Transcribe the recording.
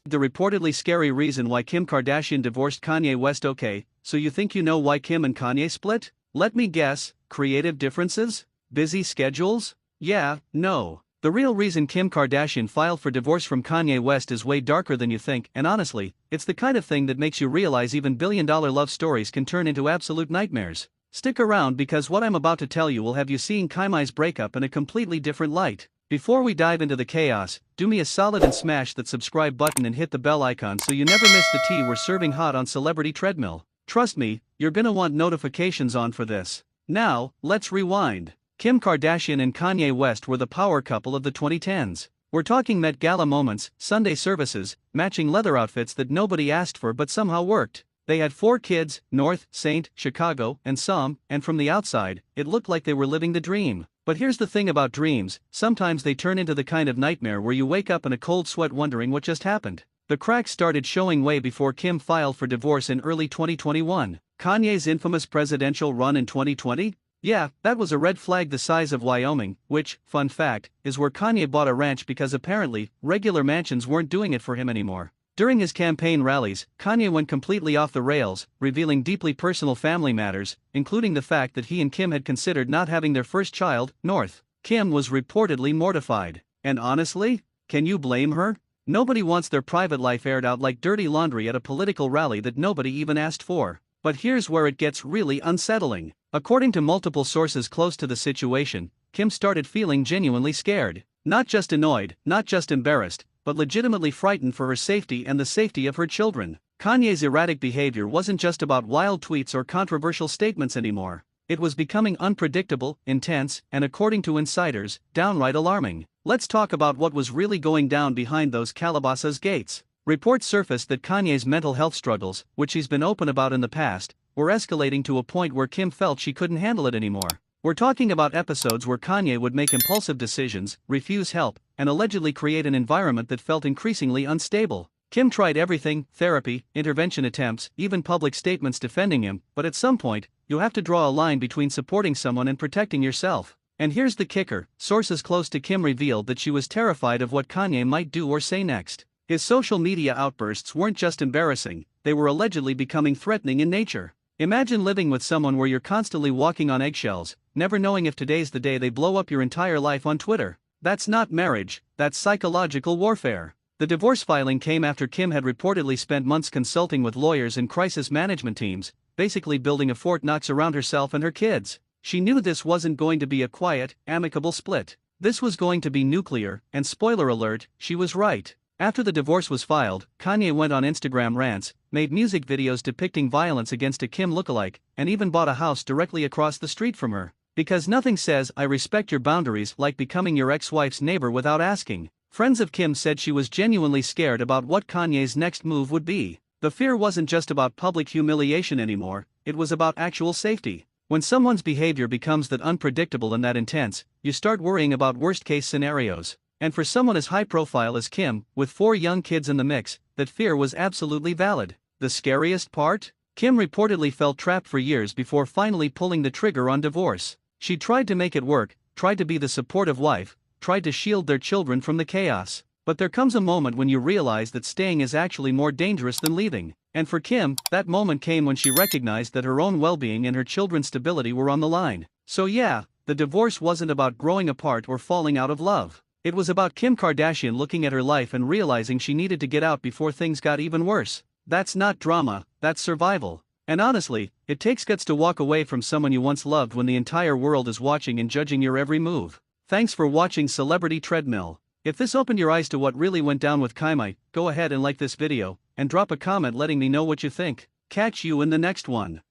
The reportedly scary reason why Kim Kardashian divorced Kanye West. Okay, so you think you know why Kim and Kanye split? Let me guess, creative differences? Busy schedules? Yeah, no. The real reason Kim Kardashian filed for divorce from Kanye West is way darker than you think, and honestly, it's the kind of thing that makes you realize even billion-dollar love stories can turn into absolute nightmares. Stick around because what I'm about to tell you will have you seeing Kanye's breakup in a completely different light. Before we dive into the chaos, do me a solid and smash that subscribe button and hit the bell icon so you never miss the tea we're serving hot on Celebrity Treadmill. Trust me, you're gonna want notifications on for this. Now, let's rewind. Kim Kardashian and Kanye West were the power couple of the 2010s. We're talking Met Gala moments, Sunday services, matching leather outfits that nobody asked for but somehow worked. They had 4 kids, North, St., Chicago, and some, and from the outside, it looked like they were living the dream. But here's the thing about dreams, sometimes they turn into the kind of nightmare where you wake up in a cold sweat wondering what just happened. The cracks started showing way before Kim filed for divorce in early 2021. Kanye's infamous presidential run in 2020? Yeah, that was a red flag the size of Wyoming, which, fun fact, is where Kanye bought a ranch because apparently, regular mansions weren't doing it for him anymore. During his campaign rallies, Kanye went completely off the rails, revealing deeply personal family matters, including the fact that he and Kim had considered not having their first child, North. Kim was reportedly mortified. And honestly, can you blame her? Nobody wants their private life aired out like dirty laundry at a political rally that nobody even asked for. But here's where it gets really unsettling. According to multiple sources close to the situation, Kim started feeling genuinely scared. Not just annoyed, not just embarrassed, but legitimately frightened for her safety and the safety of her children. Kanye's erratic behavior wasn't just about wild tweets or controversial statements anymore. It was becoming unpredictable, intense, and according to insiders, downright alarming. Let's talk about what was really going down behind those Calabasas gates. Reports surfaced that Kanye's mental health struggles, which he's been open about in the past, were escalating to a point where Kim felt she couldn't handle it anymore. We're talking about episodes where Kanye would make impulsive decisions, refuse help, and allegedly create an environment that felt increasingly unstable. Kim tried everything: therapy, intervention attempts, even public statements defending him, but at some point, you have to draw a line between supporting someone and protecting yourself. And here's the kicker: sources close to Kim revealed that she was terrified of what Kanye might do or say next. His social media outbursts weren't just embarrassing, they were allegedly becoming threatening in nature. Imagine living with someone where you're constantly walking on eggshells, never knowing if today's the day they blow up your entire life on Twitter. That's not marriage, that's psychological warfare. The divorce filing came after Kim had reportedly spent months consulting with lawyers and crisis management teams, basically building a Fort Knox around herself and her kids. She knew this wasn't going to be a quiet, amicable split. This was going to be nuclear, and spoiler alert, she was right. After the divorce was filed, Kanye went on Instagram rants, made music videos depicting violence against a Kim lookalike, and even bought a house directly across the street from her. Because nothing says "I respect your boundaries" like becoming your ex-wife's neighbor without asking. Friends of Kim said she was genuinely scared about what Kanye's next move would be. The fear wasn't just about public humiliation anymore, it was about actual safety. When someone's behavior becomes that unpredictable and that intense, you start worrying about worst-case scenarios. And for someone as high-profile as Kim, with 4 young kids in the mix, that fear was absolutely valid. The scariest part? Kim reportedly felt trapped for years before finally pulling the trigger on divorce. She tried to make it work, tried to be the supportive wife, tried to shield their children from the chaos. But there comes a moment when you realize that staying is actually more dangerous than leaving. And for Kim, that moment came when she recognized that her own well-being and her children's stability were on the line. So yeah, the divorce wasn't about growing apart or falling out of love. It was about Kim Kardashian looking at her life and realizing she needed to get out before things got even worse. That's not drama, that's survival. And honestly, it takes guts to walk away from someone you once loved when the entire world is watching and judging your every move. Thanks for watching Celebrity Treadmill. If this opened your eyes to what really went down with Kanye, go ahead and like this video, and drop a comment letting me know what you think. Catch you in the next one.